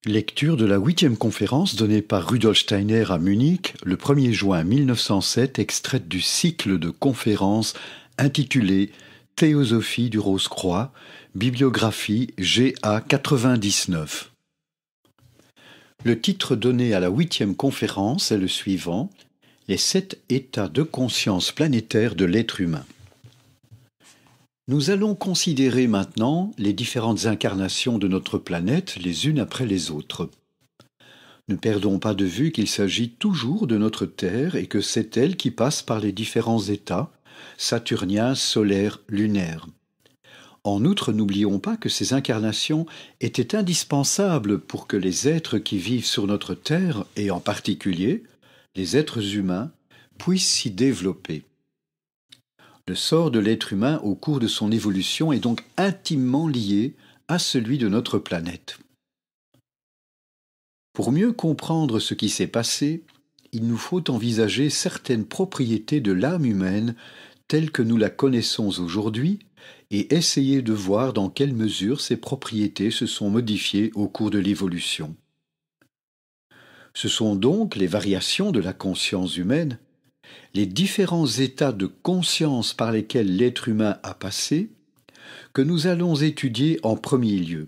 Lecture de la 8e conférence donnée par Rudolf Steiner à Munich le 1er juin 1907, extraite du cycle de conférences intitulé Théosophie du Rose-Croix, bibliographie GA 99. Le titre donné à la 8e conférence est le suivant: Les 7 états de conscience planétaire de l'être humain. Nous allons considérer maintenant les différentes incarnations de notre planète les unes après les autres. Ne perdons pas de vue qu'il s'agit toujours de notre Terre et que c'est elle qui passe par les différents états, saturniens, solaires, lunaires. En outre, n'oublions pas que ces incarnations étaient indispensables pour que les êtres qui vivent sur notre Terre, et en particulier les êtres humains, puissent s'y développer. Le sort de l'être humain au cours de son évolution est donc intimement lié à celui de notre planète. Pour mieux comprendre ce qui s'est passé, il nous faut envisager certaines propriétés de l'âme humaine telles que nous la connaissons aujourd'hui et essayer de voir dans quelle mesure ces propriétés se sont modifiées au cours de l'évolution. Ce sont donc les variations de la conscience humaine, les différents états de conscience par lesquels l'être humain a passé, que nous allons étudier en premier lieu.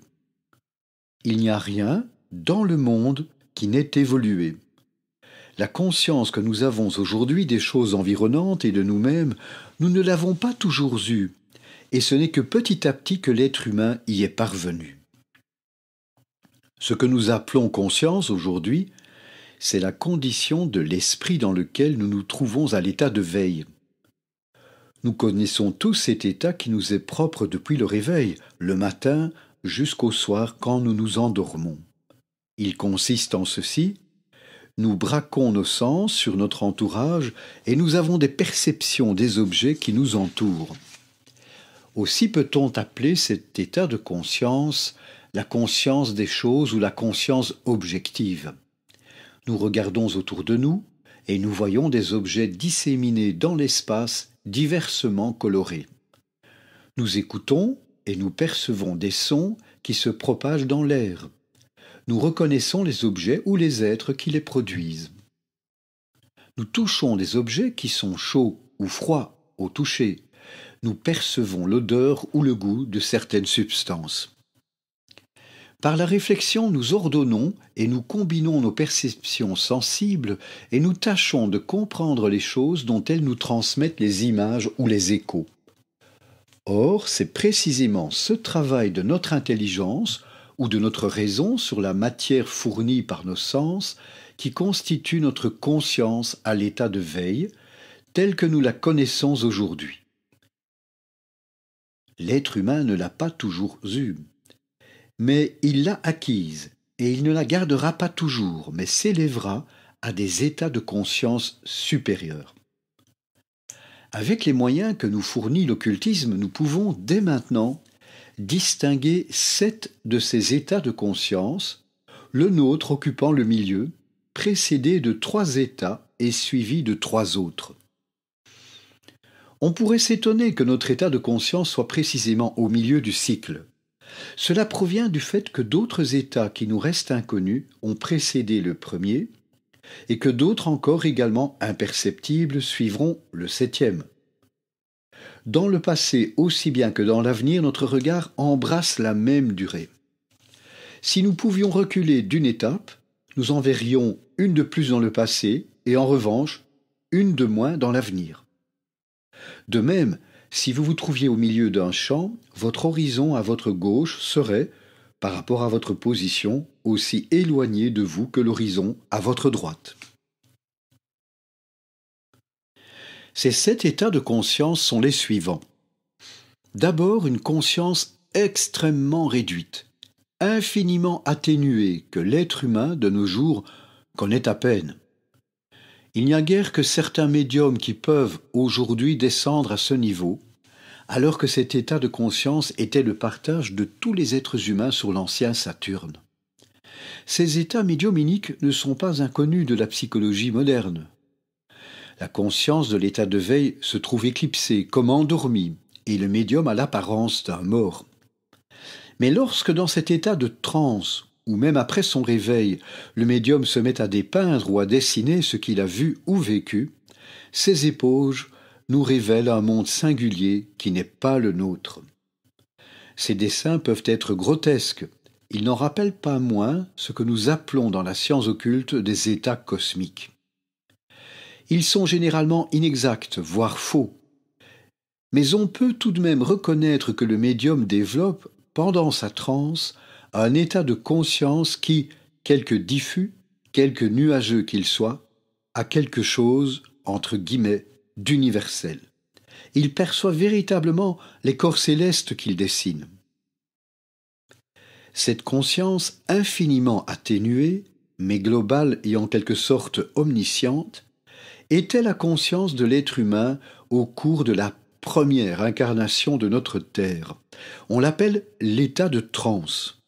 Il n'y a rien dans le monde qui n'ait évolué. La conscience que nous avons aujourd'hui des choses environnantes et de nous-mêmes, nous ne l'avons pas toujours eue, et ce n'est que petit à petit que l'être humain y est parvenu. Ce que nous appelons conscience aujourd'hui, c'est la condition de l'esprit dans lequel nous nous trouvons à l'état de veille. Nous connaissons tous cet état qui nous est propre depuis le réveil, le matin jusqu'au soir quand nous nous endormons. Il consiste en ceci: nous braquons nos sens sur notre entourage et nous avons des perceptions des objets qui nous entourent. Aussi peut-on appeler cet état de conscience la conscience des choses ou la conscience objective. Nous regardons autour de nous et nous voyons des objets disséminés dans l'espace, diversement colorés. Nous écoutons et nous percevons des sons qui se propagent dans l'air. Nous reconnaissons les objets ou les êtres qui les produisent. Nous touchons des objets qui sont chauds ou froids au toucher. Nous percevons l'odeur ou le goût de certaines substances. Par la réflexion, nous ordonnons et nous combinons nos perceptions sensibles et nous tâchons de comprendre les choses dont elles nous transmettent les images ou les échos. Or, c'est précisément ce travail de notre intelligence ou de notre raison sur la matière fournie par nos sens qui constitue notre conscience à l'état de veille, telle que nous la connaissons aujourd'hui. L'être humain ne l'a pas toujours eue. Mais il l'a acquise, et il ne la gardera pas toujours, mais s'élèvera à des états de conscience supérieurs. Avec les moyens que nous fournit l'occultisme, nous pouvons, dès maintenant, distinguer 7 de ces états de conscience, le nôtre occupant le milieu, précédé de 3 états et suivi de 3 autres. On pourrait s'étonner que notre état de conscience soit précisément au milieu du cycle. Cela provient du fait que d'autres états qui nous restent inconnus ont précédé le premier et que d'autres encore également imperceptibles suivront le 7e. Dans le passé aussi bien que dans l'avenir, notre regard embrasse la même durée. Si nous pouvions reculer d'une étape, nous en verrions une de plus dans le passé et en revanche, une de moins dans l'avenir. De même, si vous vous trouviez au milieu d'un champ, votre horizon à votre gauche serait, par rapport à votre position, aussi éloigné de vous que l'horizon à votre droite. Ces 7 états de conscience sont les suivants. D'abord, une conscience extrêmement réduite, infiniment atténuée que l'être humain de nos jours connaît à peine. Il n'y a guère que certains médiums qui peuvent aujourd'hui descendre à ce niveau, alors que cet état de conscience était le partage de tous les êtres humains sur l'ancien Saturne. Ces états médiumniques ne sont pas inconnus de la psychologie moderne. La conscience de l'état de veille se trouve éclipsée, comme endormie, et le médium a l'apparence d'un mort. Mais lorsque dans cet état de transe ou même après son réveil, le médium se met à dépeindre ou à dessiner ce qu'il a vu ou vécu, ces époges nous révèlent un monde singulier qui n'est pas le nôtre. Ces dessins peuvent être grotesques, ils n'en rappellent pas moins ce que nous appelons dans la science occulte des états cosmiques. Ils sont généralement inexacts, voire faux. Mais on peut tout de même reconnaître que le médium développe, pendant sa transe, un état de conscience qui, quelque diffus, quelque nuageux qu'il soit, a quelque chose, entre guillemets, d'universel. Il perçoit véritablement les corps célestes qu'il dessine. Cette conscience infiniment atténuée, mais globale et en quelque sorte omnisciente, était la conscience de l'être humain au cours de la première incarnation de notre Terre. On l'appelle l'état de transe.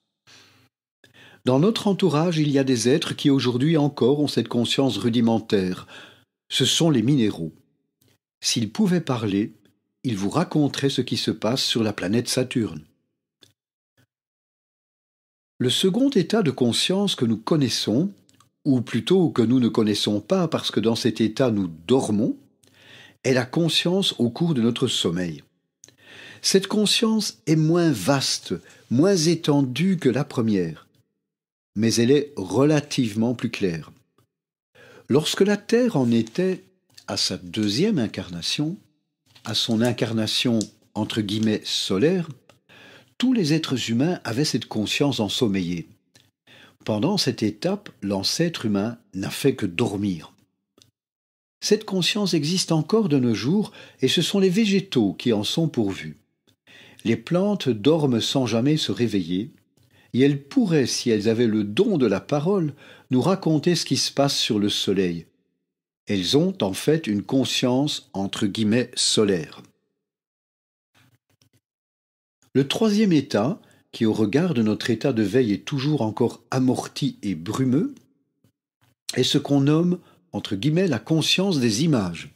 Dans notre entourage, il y a des êtres qui aujourd'hui encore ont cette conscience rudimentaire. Ce sont les minéraux. S'ils pouvaient parler, ils vous raconteraient ce qui se passe sur la planète Saturne. Le second état de conscience que nous connaissons, ou plutôt que nous ne connaissons pas parce que dans cet état nous dormons, est la conscience au cours de notre sommeil. Cette conscience est moins vaste, moins étendue que la première, mais elle est relativement plus claire. Lorsque la Terre en était à sa deuxième incarnation, à son incarnation entre guillemets solaire, tous les êtres humains avaient cette conscience ensommeillée. Pendant cette étape, l'ancêtre humain n'a fait que dormir. Cette conscience existe encore de nos jours et ce sont les végétaux qui en sont pourvus. Les plantes dorment sans jamais se réveiller et elles pourraient, si elles avaient le don de la parole, nous raconter ce qui se passe sur le soleil. Elles ont en fait une conscience entre guillemets solaire. Le troisième état, qui au regard de notre état de veille est toujours encore amorti et brumeux, est ce qu'on nomme entre guillemets la conscience des images.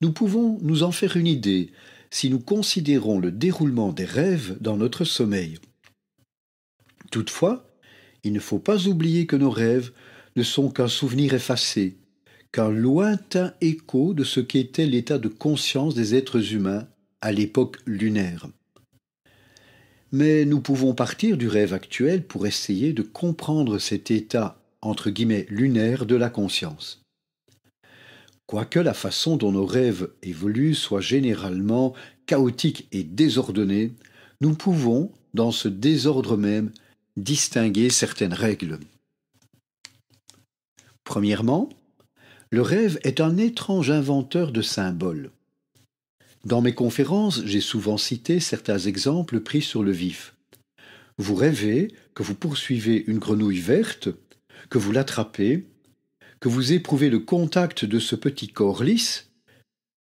Nous pouvons nous en faire une idée si nous considérons le déroulement des rêves dans notre sommeil. Toutefois, il ne faut pas oublier que nos rêves ne sont qu'un souvenir effacé, qu'un lointain écho de ce qu'était l'état de conscience des êtres humains à l'époque lunaire. Mais nous pouvons partir du rêve actuel pour essayer de comprendre cet état entre guillemets lunaire de la conscience. Quoique la façon dont nos rêves évoluent soit généralement chaotique et désordonnée, nous pouvons, dans ce désordre même, distinguer certaines règles. Premièrement, le rêve est un étrange inventeur de symboles. Dans mes conférences, j'ai souvent cité certains exemples pris sur le vif. Vous rêvez que vous poursuivez une grenouille verte, que vous l'attrapez, que vous éprouvez le contact de ce petit corps lisse,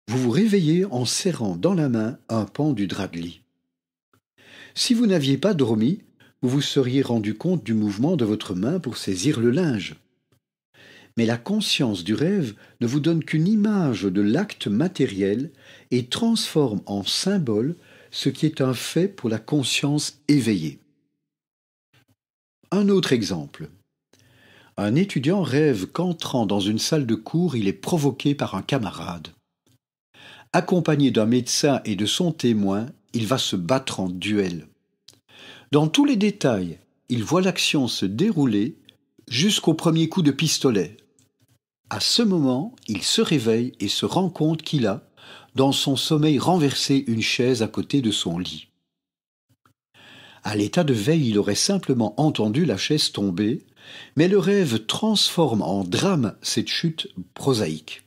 vous vous réveillez en serrant dans la main un pan du drap de lit. Si vous n'aviez pas dormi, vous vous seriez rendu compte du mouvement de votre main pour saisir le linge. Mais la conscience du rêve ne vous donne qu'une image de l'acte matériel et transforme en symbole ce qui est un fait pour la conscience éveillée. Un autre exemple. Un étudiant rêve qu'entrant dans une salle de cours, il est provoqué par un camarade. Accompagné d'un médecin et de son témoin, il va se battre en duel. Dans tous les détails, il voit l'action se dérouler jusqu'au premier coup de pistolet. À ce moment, il se réveille et se rend compte qu'il a, dans son sommeil, renversé une chaise à côté de son lit. À l'état de veille, il aurait simplement entendu la chaise tomber, mais le rêve transforme en drame cette chute prosaïque.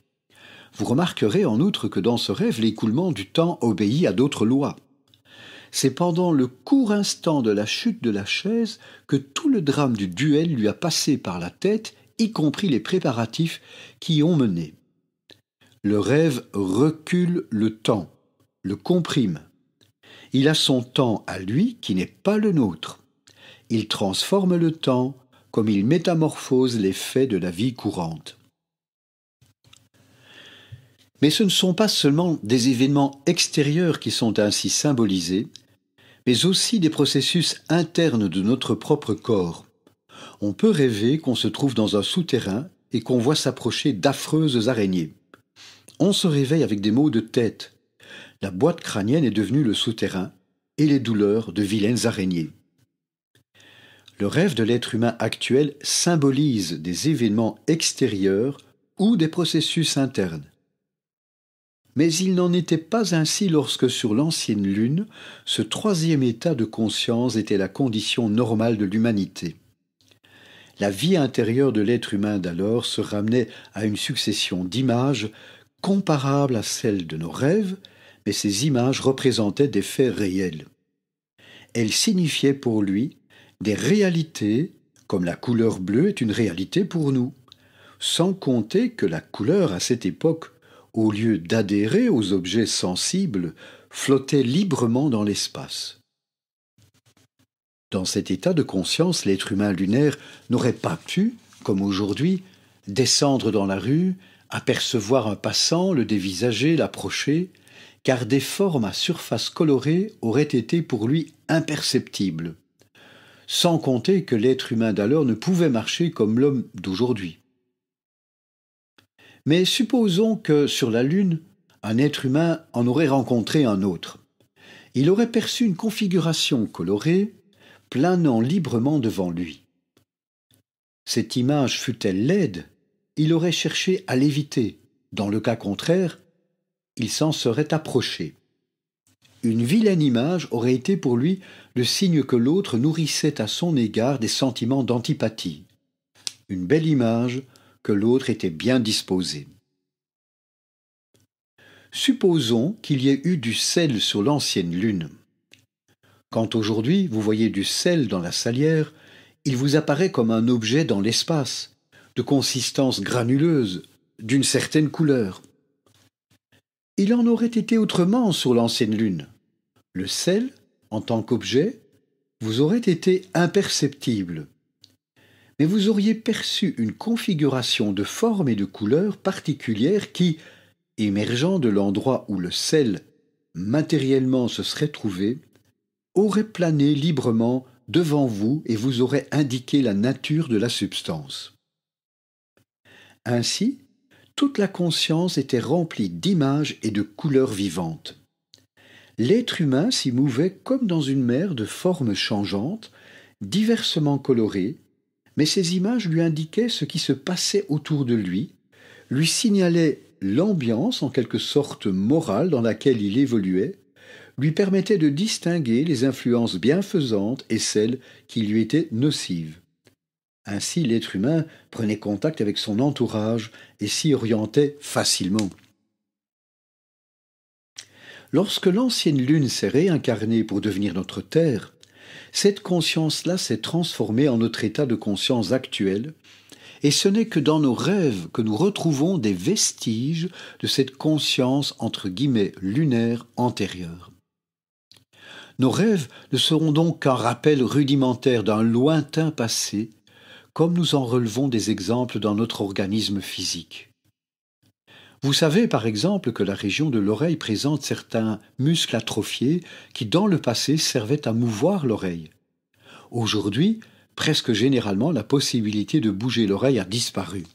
Vous remarquerez en outre que dans ce rêve, l'écoulement du temps obéit à d'autres lois. C'est pendant le court instant de la chute de la chaise que tout le drame du duel lui a passé par la tête, y compris les préparatifs qui y ont mené. Le rêve recule le temps, le comprime. Il a son temps à lui qui n'est pas le nôtre. Il transforme le temps comme il métamorphose les faits de la vie courante. Mais ce ne sont pas seulement des événements extérieurs qui sont ainsi symbolisés, mais aussi des processus internes de notre propre corps. On peut rêver qu'on se trouve dans un souterrain et qu'on voit s'approcher d'affreuses araignées. On se réveille avec des maux de tête. La boîte crânienne est devenue le souterrain et les douleurs de vilaines araignées. Le rêve de l'être humain actuel symbolise des événements extérieurs ou des processus internes. Mais il n'en était pas ainsi lorsque sur l'ancienne Lune, ce troisième état de conscience était la condition normale de l'humanité. La vie intérieure de l'être humain d'alors se ramenait à une succession d'images comparables à celles de nos rêves, mais ces images représentaient des faits réels. Elles signifiaient pour lui des réalités, comme la couleur bleue est une réalité pour nous, sans compter que la couleur, à cette époque, au lieu d'adhérer aux objets sensibles, flottait librement dans l'espace. Dans cet état de conscience, l'être humain lunaire n'aurait pas pu, comme aujourd'hui, descendre dans la rue, apercevoir un passant, le dévisager, l'approcher, car des formes à surface colorée auraient été pour lui imperceptibles, sans compter que l'être humain d'alors ne pouvait marcher comme l'homme d'aujourd'hui. Mais supposons que, sur la Lune, un être humain en aurait rencontré un autre. Il aurait perçu une configuration colorée, planant librement devant lui. Cette image fût-elle laide, il aurait cherché à l'éviter. Dans le cas contraire, il s'en serait approché. Une vilaine image aurait été pour lui le signe que l'autre nourrissait à son égard des sentiments d'antipathie. Une belle image que l'autre était bien disposé. Supposons qu'il y ait eu du sel sur l'ancienne Lune. Quand aujourd'hui vous voyez du sel dans la salière, il vous apparaît comme un objet dans l'espace, de consistance granuleuse, d'une certaine couleur. Il en aurait été autrement sur l'ancienne Lune. Le sel, en tant qu'objet, vous aurait été imperceptible. Mais vous auriez perçu une configuration de formes et de couleurs particulières qui, émergeant de l'endroit où le sel matériellement se serait trouvé, aurait plané librement devant vous et vous aurait indiqué la nature de la substance. Ainsi, toute la conscience était remplie d'images et de couleurs vivantes. L'être humain s'y mouvait comme dans une mer de formes changeantes, diversement colorées, mais ces images lui indiquaient ce qui se passait autour de lui signalaient l'ambiance en quelque sorte morale dans laquelle il évoluait, lui permettaient de distinguer les influences bienfaisantes et celles qui lui étaient nocives. Ainsi, l'être humain prenait contact avec son entourage et s'y orientait facilement. Lorsque l'ancienne Lune s'est réincarnée pour devenir notre Terre, cette conscience-là s'est transformée en notre état de conscience actuel, et ce n'est que dans nos rêves que nous retrouvons des vestiges de cette conscience entre guillemets lunaire antérieure. Nos rêves ne seront donc qu'un rappel rudimentaire d'un lointain passé, comme nous en relevons des exemples dans notre organisme physique. Vous savez par exemple que la région de l'oreille présente certains muscles atrophiés qui dans le passé servaient à mouvoir l'oreille. Aujourd'hui, presque généralement, la possibilité de bouger l'oreille a disparu.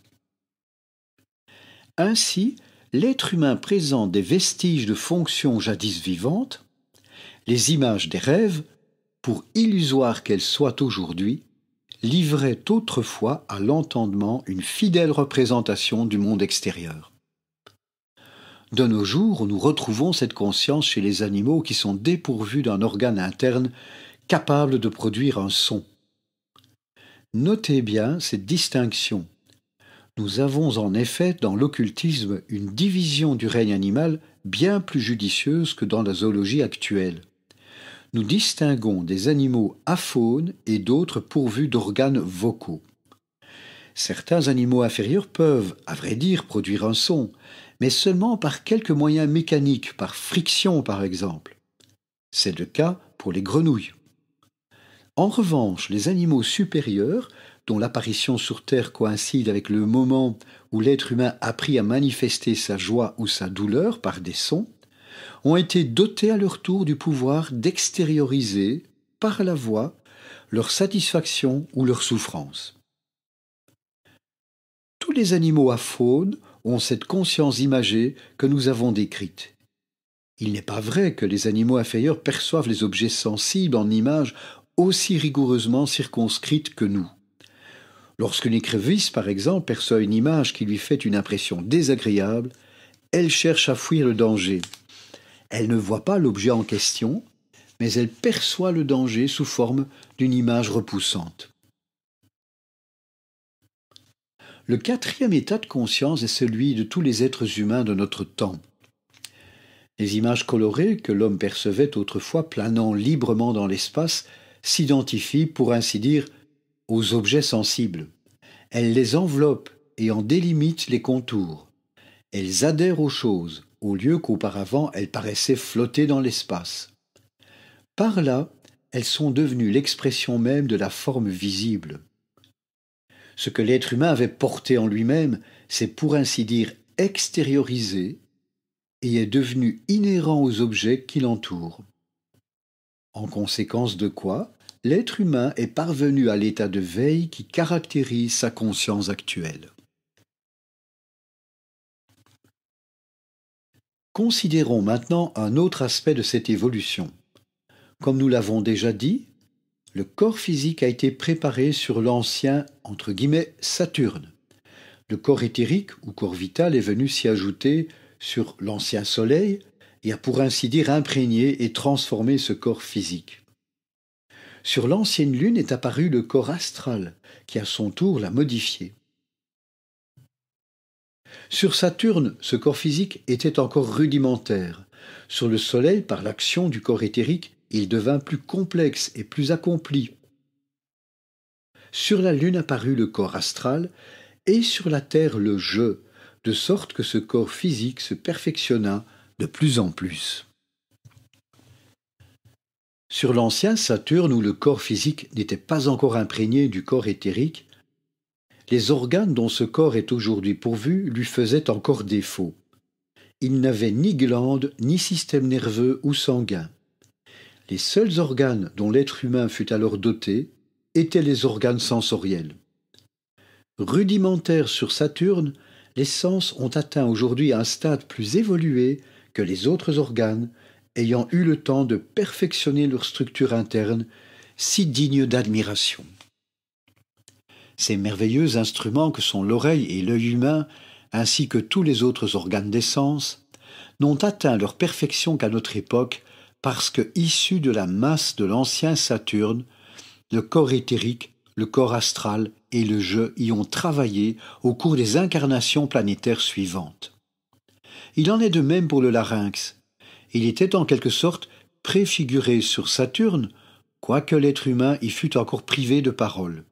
Ainsi, l'être humain présente des vestiges de fonctions jadis vivantes, les images des rêves, pour illusoires qu'elles soient aujourd'hui, livraient autrefois à l'entendement une fidèle représentation du monde extérieur. De nos jours, nous retrouvons cette conscience chez les animaux qui sont dépourvus d'un organe interne capable de produire un son. Notez bien cette distinction. Nous avons en effet dans l'occultisme une division du règne animal bien plus judicieuse que dans la zoologie actuelle. Nous distinguons des animaux aphones et d'autres pourvus d'organes vocaux. Certains animaux inférieurs peuvent, à vrai dire, produire un son, mais seulement par quelques moyens mécaniques, par friction par exemple. C'est le cas pour les grenouilles. En revanche, les animaux supérieurs, dont l'apparition sur Terre coïncide avec le moment où l'être humain a appris à manifester sa joie ou sa douleur par des sons, ont été dotés à leur tour du pouvoir d'extérioriser, par la voix, leur satisfaction ou leur souffrance. Tous les animaux à faune ont cette conscience imagée que nous avons décrite. Il n'est pas vrai que les animaux inférieurs perçoivent les objets sensibles en images aussi rigoureusement circonscrites que nous. Lorsqu'une écrevisse, par exemple, perçoit une image qui lui fait une impression désagréable, elle cherche à fuir le danger. Elle ne voit pas l'objet en question, mais elle perçoit le danger sous forme d'une image repoussante. Le quatrième état de conscience est celui de tous les êtres humains de notre temps. Les images colorées que l'homme percevait autrefois planant librement dans l'espace s'identifient, pour ainsi dire, aux objets sensibles. Elles les enveloppent et en délimitent les contours. Elles adhèrent aux choses, au lieu qu'auparavant elles paraissaient flotter dans l'espace. Par là, elles sont devenues l'expression même de la forme visible. Ce que l'être humain avait porté en lui-même, c'est pour ainsi dire extériorisé et est devenu inhérent aux objets qui l'entourent. En conséquence de quoi, l'être humain est parvenu à l'état de veille qui caractérise sa conscience actuelle. Considérons maintenant un autre aspect de cette évolution. Comme nous l'avons déjà dit, le corps physique a été préparé sur l'ancien, entre guillemets, Saturne. Le corps éthérique ou corps vital est venu s'y ajouter sur l'ancien Soleil et a pour ainsi dire imprégné et transformé ce corps physique. Sur l'ancienne Lune est apparu le corps astral, qui à son tour l'a modifié. Sur Saturne, ce corps physique était encore rudimentaire. Sur le Soleil, par l'action du corps éthérique, il devint plus complexe et plus accompli. Sur la Lune apparut le corps astral et sur la Terre le je, de sorte que ce corps physique se perfectionna de plus en plus. Sur l'ancien Saturne, où le corps physique n'était pas encore imprégné du corps éthérique, les organes dont ce corps est aujourd'hui pourvu lui faisaient encore défaut. Il n'avait ni glandes, ni système nerveux ou sanguin. Les seuls organes dont l'être humain fut alors doté étaient les organes sensoriels. Rudimentaires sur Saturne, les sens ont atteint aujourd'hui un stade plus évolué que les autres organes, ayant eu le temps de perfectionner leur structure interne, si digne d'admiration. Ces merveilleux instruments que sont l'oreille et l'œil humain, ainsi que tous les autres organes des sens, n'ont atteint leur perfection qu'à notre époque, parce que, issus de la masse de l'ancien Saturne, le corps éthérique, le corps astral et le je y ont travaillé au cours des incarnations planétaires suivantes. Il en est de même pour le larynx. Il était en quelque sorte préfiguré sur Saturne, quoique l'être humain y fût encore privé de parole.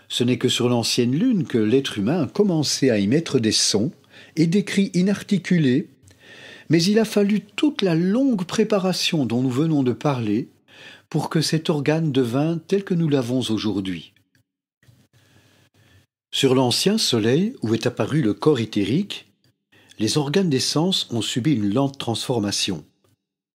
Ce n'est que sur l'ancienne Lune que l'être humain a commencé à y mettre des sons et des cris inarticulés, mais il a fallu toute la longue préparation dont nous venons de parler pour que cet organe devînt tel que nous l'avons aujourd'hui. Sur l'ancien Soleil, où est apparu le corps éthérique, les organes des sens ont subi une lente transformation.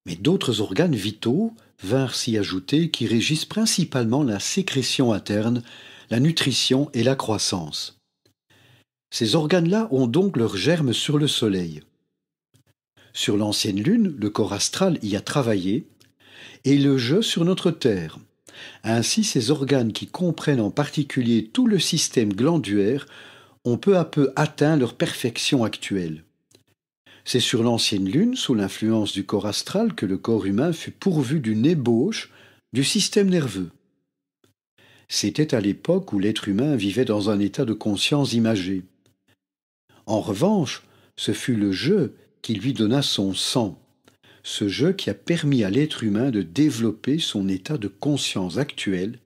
Mais d'autres organes vitaux vinrent s'y ajouter qui régissent principalement la sécrétion interne, la nutrition et la croissance. Ces organes-là ont donc leurs germes sur le Soleil. Sur l'ancienne Lune, le corps astral y a travaillé, et le je sur notre Terre. Ainsi, ces organes qui comprennent en particulier tout le système glandulaire ont peu à peu atteint leur perfection actuelle. C'est sur l'ancienne Lune, sous l'influence du corps astral, que le corps humain fut pourvu d'une ébauche du système nerveux. C'était à l'époque où l'être humain vivait dans un état de conscience imagée. En revanche, ce fut le je qui lui donna son sang, ce je qui a permis à l'être humain de développer son état de conscience actuel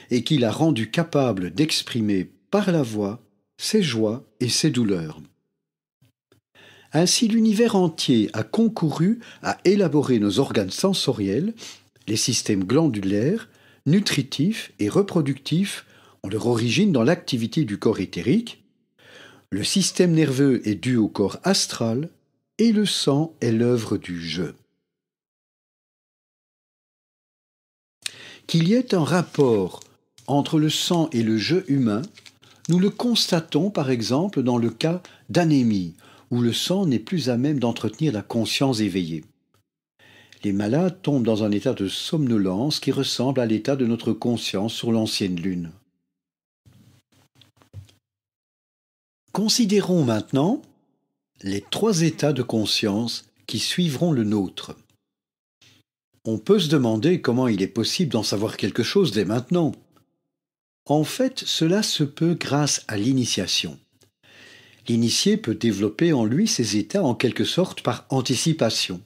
et qui l'a rendu capable d'exprimer par la voix ses joies et ses douleurs. Ainsi, l'univers entier a concouru à élaborer nos organes sensoriels, les systèmes glandulaires, nutritifs et reproductifs ont leur origine dans l'activité du corps éthérique, le système nerveux est dû au corps astral et le sang est l'œuvre du je. Qu'il y ait un rapport entre le sang et le je humain Nous le constatons par exemple dans le cas d'anémie, où le sang n'est plus à même d'entretenir la conscience éveillée. Les malades tombent dans un état de somnolence qui ressemble à l'état de notre conscience sur l'ancienne lune. Considérons maintenant les 3 états de conscience qui suivront le nôtre. On peut se demander comment il est possible d'en savoir quelque chose dès maintenant. En fait, cela se peut grâce à l'initiation. L'initié peut développer en lui ces états en quelque sorte par anticipation.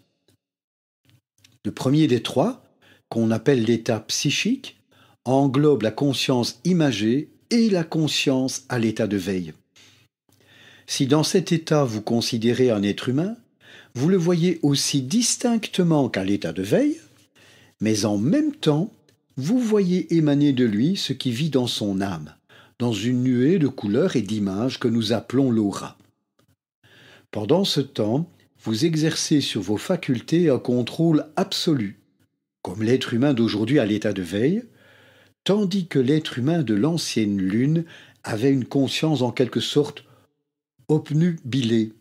Le premier des 3, qu'on appelle l'état psychique, englobe la conscience imagée et la conscience à l'état de veille. Si dans cet état vous considérez un être humain, vous le voyez aussi distinctement qu'à l'état de veille, mais en même temps, vous voyez émaner de lui ce qui vit dans son âme, dans une nuée de couleurs et d'images que nous appelons l'aura. Pendant ce temps, vous exercez sur vos facultés un contrôle absolu, comme l'être humain d'aujourd'hui à l'état de veille, tandis que l'être humain de l'ancienne lune avait une conscience en quelque sorte obnubilée,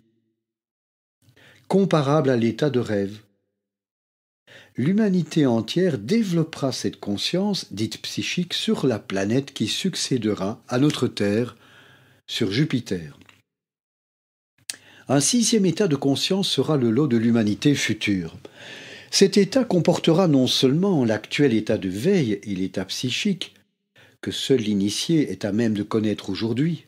comparable à l'état de rêve. L'humanité entière développera cette conscience, dite psychique, sur la planète qui succédera à notre Terre, sur Jupiter. Un 6e état de conscience sera le lot de l'humanité future. Cet état comportera non seulement l'actuel état de veille et l'état psychique, que seul l'initié est à même de connaître aujourd'hui,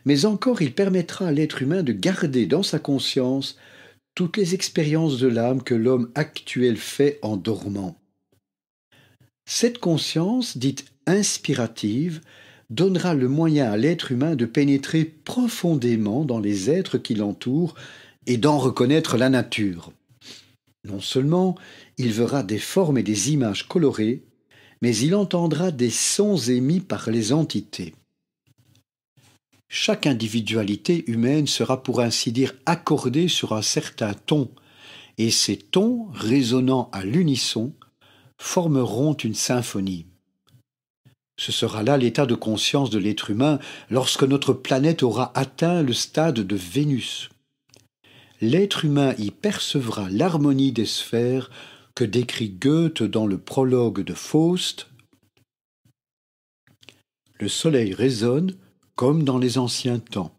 mais encore il permettra à l'être humain de garder dans sa conscience toutes les expériences de l'âme que l'homme actuel fait en dormant. Cette conscience, dite inspirative, donnera le moyen à l'être humain de pénétrer profondément dans les êtres qui l'entourent et d'en reconnaître la nature. Non seulement il verra des formes et des images colorées, mais il entendra des sons émis par les entités. Chaque individualité humaine sera pour ainsi dire accordée sur un certain ton, et ces tons, résonnant à l'unisson, formeront une symphonie. Ce sera là l'état de conscience de l'être humain lorsque notre planète aura atteint le stade de Vénus. L'être humain y percevra l'harmonie des sphères que décrit Goethe dans le prologue de Faust. Le soleil résonne comme dans les anciens temps,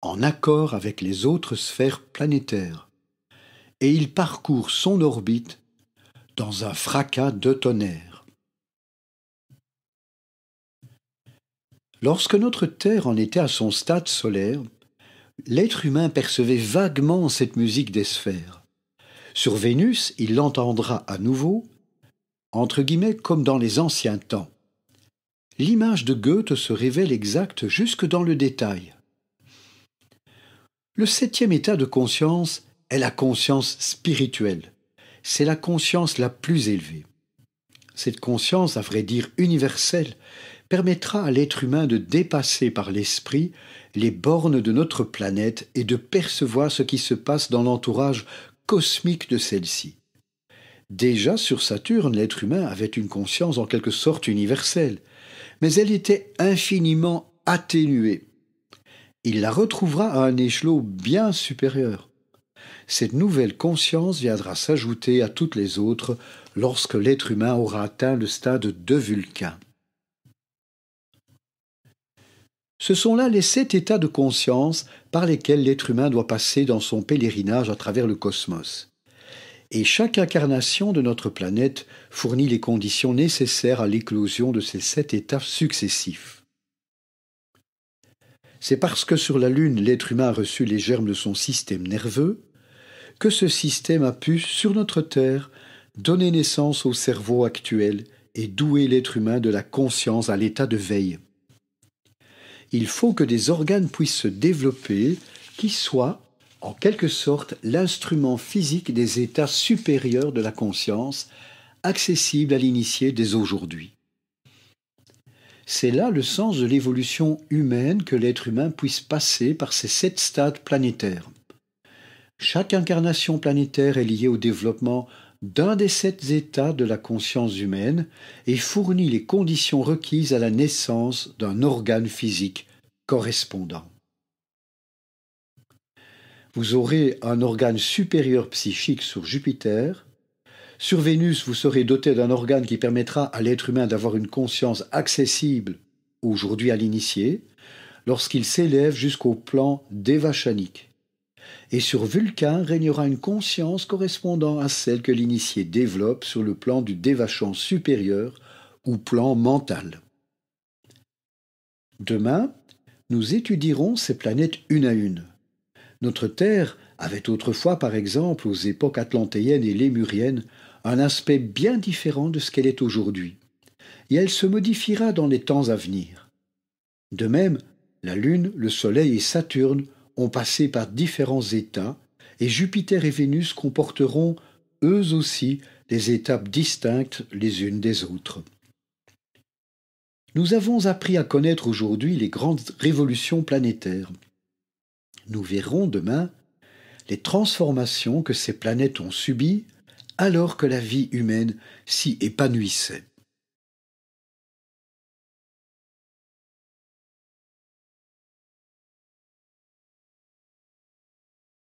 en accord avec les autres sphères planétaires, et il parcourt son orbite dans un fracas de tonnerre. Lorsque notre Terre en était à son stade solaire, l'être humain percevait vaguement cette musique des sphères. Sur Vénus, il l'entendra à nouveau, entre guillemets comme dans les anciens temps. L'image de Goethe se révèle exacte jusque dans le détail. Le 7e état de conscience est la conscience spirituelle. C'est la conscience la plus élevée. Cette conscience, à vrai dire universelle, permettra à l'être humain de dépasser par l'esprit les bornes de notre planète et de percevoir ce qui se passe dans l'entourage cosmique de celle-ci. Déjà sur Saturne, l'être humain avait une conscience en quelque sorte universelle, mais elle était infiniment atténuée. Il la retrouvera à un échelon bien supérieur. Cette nouvelle conscience viendra s'ajouter à toutes les autres lorsque l'être humain aura atteint le stade de Vulcain. Ce sont là les 7 états de conscience par lesquels l'être humain doit passer dans son pèlerinage à travers le cosmos. Et chaque incarnation de notre planète fournit les conditions nécessaires à l'éclosion de ces 7 états successifs. C'est parce que sur la Lune, l'être humain a reçu les germes de son système nerveux que ce système a pu, sur notre Terre, donner naissance au cerveau actuel et douer l'être humain de la conscience à l'état de veille. Il faut que des organes puissent se développer qui soient, en quelque sorte, l'instrument physique des états supérieurs de la conscience, accessible à l'initié dès aujourd'hui. C'est là le sens de l'évolution humaine que l'être humain puisse passer par ces 7 stades planétaires. Chaque incarnation planétaire est liée au développement d'un des 7 états de la conscience humaine et fournit les conditions requises à la naissance d'un organe physique correspondant. Vous aurez un organe supérieur psychique sur Jupiter. Sur Vénus, vous serez doté d'un organe qui permettra à l'être humain d'avoir une conscience accessible aujourd'hui à l'initié, lorsqu'il s'élève jusqu'au plan dévachanique. Et sur Vulcain régnera une conscience correspondant à celle que l'initié développe sur le plan du dévachant supérieur ou plan mental. Demain, nous étudierons ces planètes une à une. Notre Terre avait autrefois, par exemple, aux époques atlantéennes et lémuriennes, un aspect bien différent de ce qu'elle est aujourd'hui, et elle se modifiera dans les temps à venir. De même, la Lune, le Soleil et Saturne ont passé par différents états, et Jupiter et Vénus comporteront, eux aussi, des étapes distinctes les unes des autres. Nous avons appris à connaître aujourd'hui les grandes révolutions planétaires. Nous verrons demain les transformations que ces planètes ont subies alors que la vie humaine s'y épanouissait.